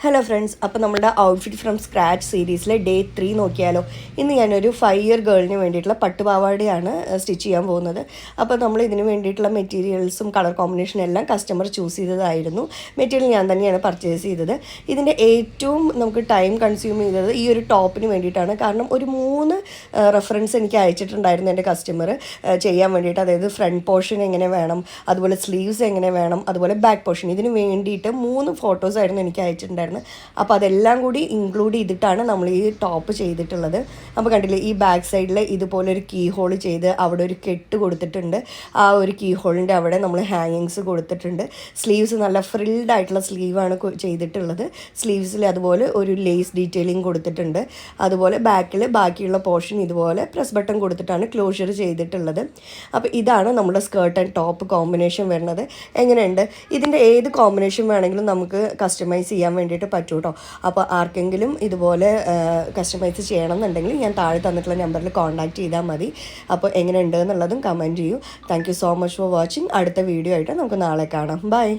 Hello friends, അപ്പോൾ നമ്മുടെ outfit from scratch സീരീസിലെ ഡേ 3 നോക്കിയാലോ. ഇന്ന് ഞാനൊരു 5 ഇയർ ഗേളിന് വേണ്ടിയിട്ടുള്ള പട്ടുപാവാടയാണ് സ്റ്റിച്ച് ചെയ്യാൻ പോകുന്നത്. അപ്പോൾ നമ്മൾ ഇതിന് വേണ്ടിയിട്ടുള്ള മെറ്റീരിയൽസും കളർ കോമ്പിനേഷനും എല്ലാം കസ്റ്റമർ ചൂസ് ചെയ്തതായിരുന്നു. മെറ്റീരിയൽ ഞാൻ തന്നെയാണ് പർച്ചേസ് ചെയ്തത്. ഇതിൻ്റെ ഏറ്റവും നമുക്ക് ടൈം കൺസ്യൂം ചെയ്തത് ഈ ഒരു ടോപ്പിന് വേണ്ടിയിട്ടാണ്. കാരണം ഒരു 3 റെഫറൻസ് എനിക്ക് അയച്ചിട്ടുണ്ടായിരുന്നു എൻ്റെ കസ്റ്റമർ ചെയ്യാൻ വേണ്ടിയിട്ട്. അതായത് ഫ്രണ്ട് പോർഷൻ എങ്ങനെ വേണം, അതുപോലെ സ്ലീവ്സ് എങ്ങനെ വേണം, അതുപോലെ ബാക്ക് പോർഷൻ. ഇതിന് വേണ്ടിയിട്ട് 3 ഫോട്ടോസായിരുന്നു എനിക്ക് അയച്ചിട്ടുണ്ടായിരുന്നത്. അപ്പോൾ അതെല്ലാം കൂടി ഇൻക്ലൂഡ് ചെയ്തിട്ടാണ് നമ്മൾ ഈ ടോപ്പ് ചെയ്തിട്ടുള്ളത്. അപ്പോൾ കണ്ടില്ലേ, ഈ ബാക്ക് സൈഡിൽ ഇതുപോലെ ഒരു കീ ഹോൾ ചെയ്ത് അവിടെ ഒരു കെട്ട് കൊടുത്തിട്ടുണ്ട്. ആ ഒരു കീ ഹോളിൻ്റെ അവിടെ നമ്മൾ ഹാങ്ങിങ്സ് കൊടുത്തിട്ടുണ്ട്. സ്ലീവ്സ് നല്ല ഫ്രിൽഡ് ആയിട്ടുള്ള സ്ലീവാണ് ചെയ്തിട്ടുള്ളത്. സ്ലീവ്സിൽ അതുപോലെ ഒരു ലേസ് ഡീറ്റെയിലിംഗ് കൊടുത്തിട്ടുണ്ട്. അതുപോലെ ബാക്കിൽ ബാക്കിയുള്ള പോർഷൻ ഇതുപോലെ പ്രസ് ബട്ടൺ കൊടുത്തിട്ടാണ് ക്ലോഷർ ചെയ്തിട്ടുള്ളത്. അപ്പോൾ ഇതാണ് നമ്മുടെ സ്കേർട്ട് ആൻഡ് ടോപ്പ് കോമ്പിനേഷൻ വരുന്നത്. എങ്ങനെയുണ്ട്? ഇതിൻ്റെ ഏത് കോമ്പിനേഷൻ വേണമെങ്കിലും നമുക്ക് കസ്റ്റമൈസ് ചെയ്യാൻ വേണ്ടിയിട്ട് പറ്റും കേട്ടോ. അപ്പോൾ ആർക്കെങ്കിലും ഇതുപോലെ കസ്റ്റമൈസ് ചെയ്യണം എന്നുണ്ടെങ്കിൽ ഞാൻ താഴെ തന്നിട്ടുള്ള നമ്പറിൽ കോൺടാക്റ്റ് ചെയ്താൽ മതി. അപ്പോൾ എങ്ങനെയുണ്ട് എന്നുള്ളതും കമൻറ്റ് ചെയ്യൂ. Thank you so much for watching. അടുത്ത വീഡിയോ ആയിട്ട് നമുക്ക് നാളെ കാണാം. ബൈ.